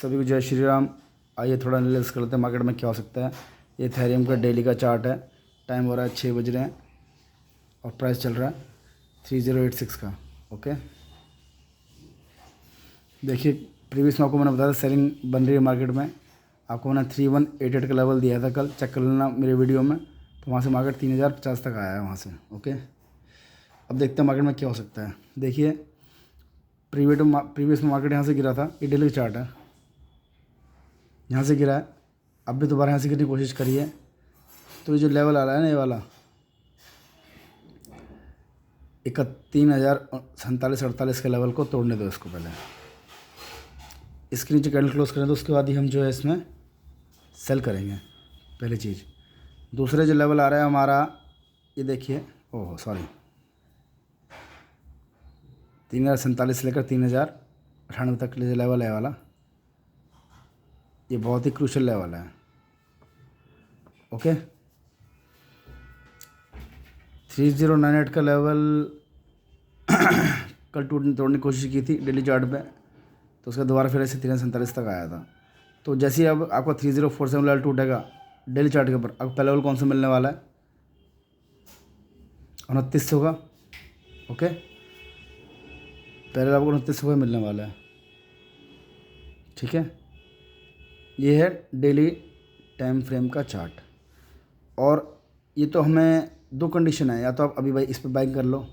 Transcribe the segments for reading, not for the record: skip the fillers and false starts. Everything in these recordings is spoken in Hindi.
सभी को जय श्री राम। आइए थोड़ा एनालिसिस करते हैं मार्केट में क्या हो सकता है। ये इथेरियम का डेली का चार्ट है। टाइम हो रहा है 6 बज रहे हैं और प्राइस चल रहा है 3086 का। ओके, देखिए प्रीवियस में आपको मैंने बताया था सेलिंग बन रही है मार्केट में। आपको मैंने 3188 का लेवल दिया था कल, चेक कर लेना मेरे वीडियो में। तो वहाँ से मार्केट 3050 तक आया है वहाँ से। ओके, अब देखते हैं मार्केट में क्या हो सकता है। देखिए प्रीवियस में मार्केट यहाँ से गिरा था। ये डेली चार्ट है, यहाँ से गिरा है, अब भी दोबारा यहाँ से गिरने की कोशिश करी है। तो ये जो लेवल आ रहा है ना, ये वाला 3047 के लेवल को तोड़ने दो इसको पहले। इसके नीचे कैंडल क्लोज करें तो उसके बाद ही हम जो है इसमें सेल करेंगे, पहली चीज़। दूसरे जो लेवल आ रहा है हमारा, ये देखिए, ओह सॉरी, 3047 से लेकर 3098 तक जो लेवल है वाला, ये बहुत ही क्रूशल लेवल है। ओके, 3098 का लेवल कल तोड़ने की कोशिश की थी डेली चार्ट पे, तो उसका दोबारा फिर ऐसे 3047 तक आया था। तो जैसे ही अब आपका 3047 लेवल टूटेगा डेली चार्ट के ऊपर, अब पहला लेवल कौन सा मिलने वाला है? 2900 का। ओके, पहले लेवल 2900 का मिलने वाला है। ठीक है, ये है डेली टाइम फ्रेम का चार्ट। और ये तो हमें दो कंडीशन है, या तो आप अभी भाई इस पर बाइंग कर लो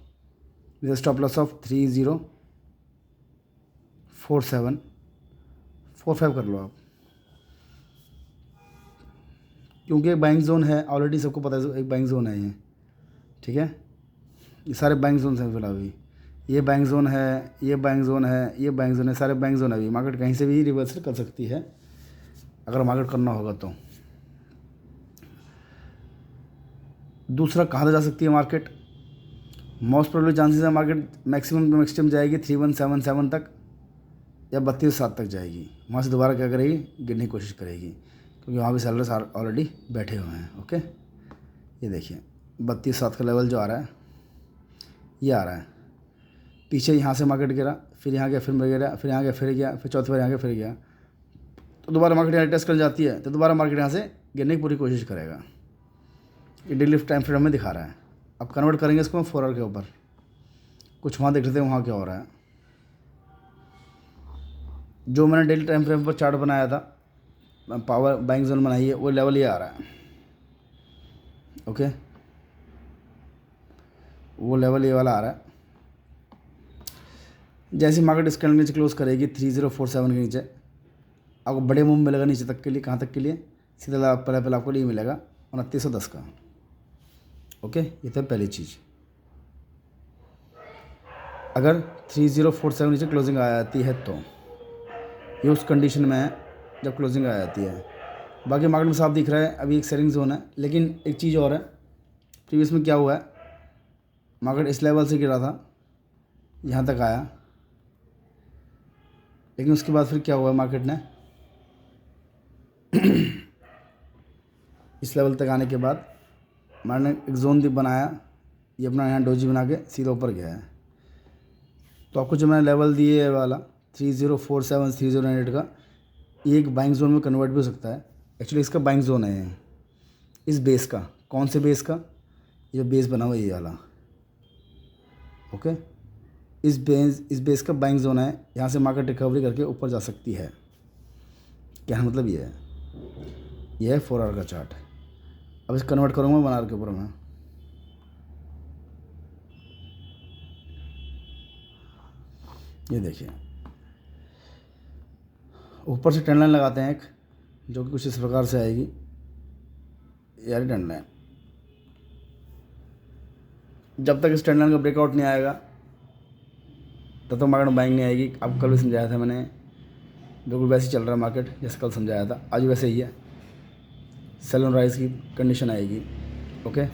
विद स्टॉप लॉस ऑफ 304745 कर लो आप, क्योंकि एक बाइंग जोन है ऑलरेडी, सबको पता है एक बाइंग जोन है ये। ठीक है, ये सारे बाइंग जोन हैं फिलहाल अभी। ये बाइंग जोन है, ये बाइंग जोन है, ये बाइंग जोन है, सारे बाइंग जोन है अभी। मार्केट कहीं से भी रिवर्सल कर सकती है अगर मार्केट करना होगा तो। दूसरा कहाँ से जा सकती है मार्केट? मोस्ट प्रोबेबली चांसेस है मार्केट मैक्सिमम टू मैक्सिमम जाएगी 3177 तक या 32,700 तक जाएगी। वहाँ से दोबारा क्या करेगी? गिरने की कोशिश करेगी, क्योंकि वहाँ भी सेलर्स ऑलरेडी बैठे हुए हैं। ओके, ये देखिए 32,700 का लेवल जो आ रहा है, ये आ रहा है। पीछे यहाँ से मार्केट गिरा, फिर यहाँ गया, फिर गिरा, फिर यहाँ गया, फिर गया, फिर चौथी बार यहाँ गया, फिर गया। तो दोबारा मार्केट यहाँ टेस्ट कर जाती है तो दोबारा मार्केट यहाँ से गिरने की पूरी कोशिश करेगा। ये डेली टाइम फ्रेम में दिखा रहा है। अब कन्वर्ट करेंगे इसको 4 आवर के ऊपर, कुछ वहाँ देख लेते हैं वहाँ क्या हो रहा है। जो मैंने डेली टाइम फ्रेम पर चार्ट बनाया था, पावर बाइंग जोन बनाई है, वो लेवल ये आ रहा है। ओके, वो लेवल ये वाला आ रहा है। जैसे मार्केट इस कैंडल नीचे क्लोज करेगी 3047 के नीचे, आपको बड़े मूव मिलेगा नीचे तक के लिए। कहाँ तक के लिए? सीधा पहले आपको लिए मिलेगा 2910 का। ओके, ये तो पहली चीज़। अगर 3047 नीचे क्लोजिंग आ जाती है तो ये उस कंडीशन में है जब क्लोजिंग आ जाती है। बाकी मार्केट में साफ दिख रहा है अभी एक सेलिंग जोन है। लेकिन एक चीज़ और है, प्रीवियस में क्या हुआ है, मार्केट इस लेवल से गिरा था, यहाँ तक आया, लेकिन उसके बाद फिर क्या हुआ, मार्केट ने इस लेवल तक आने के बाद मैंने एक जोन बनाया, ये अपना यहाँ डोजी बना के सीधा ऊपर गया है। तो आपको जो मैंने लेवल दिए है वाला 3047 3098 का, ये एक बाइंग जोन में कन्वर्ट भी हो सकता है। एक्चुअली इसका बाइंग जोन है ये, इस बेस का। कौन से बेस का? ये बेस बना हुआ ये वाला। ओके, इस बेस का बाइंग जोन है, यहाँ से मार्केट रिकवरी करके ऊपर जा सकती है। क्या मतलब ये है, यह है 4 आवर का चार्ट। अब इसे कन्वर्ट करूँगा 1 आवर के ऊपर मैं। ये देखिए, ऊपर से ट्रेंड लाइन लगाते हैं एक, जो कि कुछ इस प्रकार से आएगी। यार ट्रेंड लाइन, जब तक इस ट्रेंड लाइन का ब्रेकआउट नहीं आएगा तब तक मार्केट में बाइंग नहीं आएगी। अब कल भी समझाया था मैंने, बिल्कुल वैसे ही चल रहा है मार्केट जैसे कल समझाया था, आज वैसे ही है। सेल ऑन राइज की कंडीशन आएगी। ओके,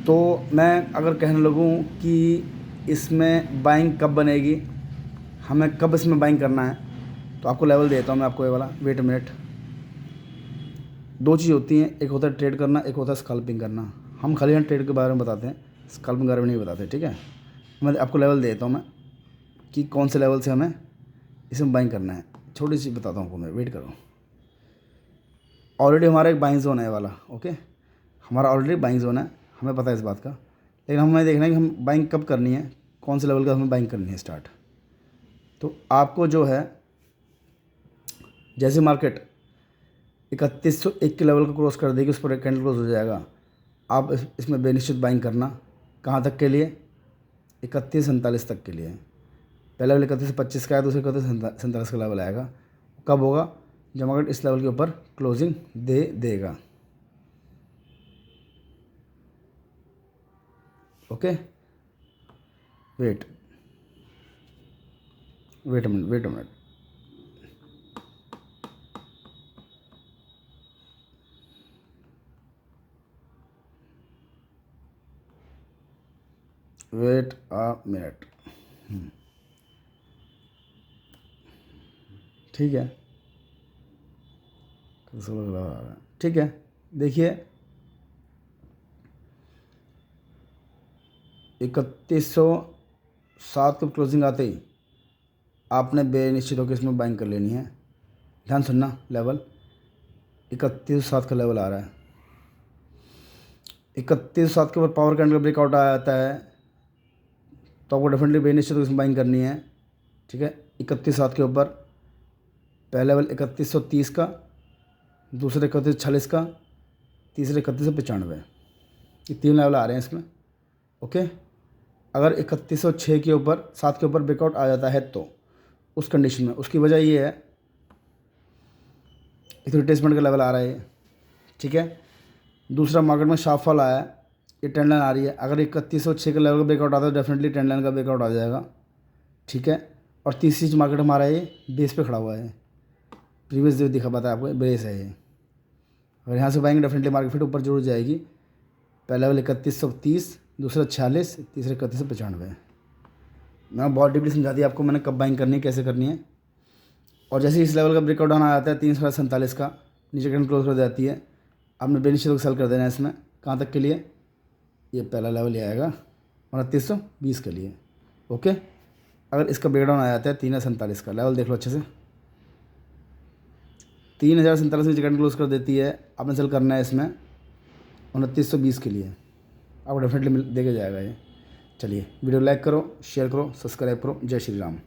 तो मैं अगर कहने लगूँ कि इसमें बाइंग कब बनेगी, हमें कब इसमें बाइंग करना है, तो आपको लेवल देता हूँ मैं आपको ये वाला। वेट अ मिनट, दो चीज़ होती हैं, एक होता है ट्रेड करना, एक होता है स्कल्पिंग करना। हम खाली यहाँ ट्रेड के बारे में बताते हैं, स्कल्पिंग के बारे में नहीं बताते। ठीक है, मैं आपको लेवल देता हूँ मैं कि कौन से लेवल से हमें इसमें बाइंग करना है। छोटी सी बताता हूँ आपको मैं, वेट करो। ऑलरेडी हमारा एक बाइंग जोन है वाला, ओके, हमारा ऑलरेडी बाइंग जोन है, हमें पता है इस बात का, लेकिन हमें देखना है कि हम बाइंग कब करनी है, कौन से लेवल का हमें बाइंग करनी है स्टार्ट। तो आपको जो है जैसे मार्केट 3101 के लेवल को क्रॉस कर देगी, उस पर एक कैंडल क्लोज हो जाएगा, आप इसमें बेनिश्चित बाइंग करना। कहाँ तक के लिए? 3147 तक के लिए। पहला लेवल 3125 का है, दूसरा 3147 का लेवल आएगा। कब होगा? जब मार्केट इस लेवल के ऊपर क्लोजिंग दे देगा। Okay, wait a minute. Wait a minute. ठीक है, ठीक है, देखिए 3107 को क्लोजिंग आते ही आपने बेनिश्चित होकर इसमें बाइंग कर लेनी है। ध्यान सुनना, लेवल 3107 का लेवल आ रहा है। 3107 के ऊपर पावर कैंडल ब्रेकआउट आ जाता है तो आपको डेफिनेटली बेनिश्चित होकर इसमें बाइंग करनी है। ठीक है, 3107 के ऊपर पहला लेवल 3130 का, दूसरे 3140 का, तीसरे 3195, ये 3 लेवल आ रहे हैं इसमें। ओके, अगर 3106 के ऊपर 7 के ऊपर ब्रेकआउट आ जाता है तो उस कंडीशन में, उसकी वजह ये है एक रिट्रेसमेंट का लेवल आ रहा है। ठीक है, दूसरा मार्केट में शार्प फॉल आया है, ये ट्रेंड लाइन आ रही है। अगर 3106 के लेवल का ब्रेकआउट आता है तो डेफिनेटली ट्रेंड लाइन का ब्रेकआउट आ जाएगा। ठीक है, और तीसरी मार्केट हमारा ये बेस पे खड़ा हुआ है, प्रीवियस जो दिखा पाता है आपको, बेस है ये। अगर यहाँ से बाइंग डेफिनेटली मार्केट फिर ऊपर जरूर जाएगी। पहला लेवल 3130, दूसरा 46, तीसरा 3195। मैं बहुत डीपली समझा दिया आपको मैंने, कब बाइंग करनी है, कैसे करनी है। और जैसे इस लेवल का ब्रेकआउट डाउन आ जाता है 347 का, नीचे कैंडल क्लोज कर जाती है, आपने बेनिशियल को सेल कर देना है इसमें। कहाँ तक के लिए? ये पहला लेवल ये आएगा 2920 के लिए। ओके, अगर इसका ब्रेकडाउन आ जाता है 3047 का, लेवल देख लो अच्छे से, 3047 में कैंडल क्लोज कर देती है, आपने सेल करना है इसमें 2920 के लिए, आपको डेफिनेटली दे के जाएगा ये। चलिए, वीडियो लाइक करो, शेयर करो, सब्सक्राइब करो। जय श्री राम।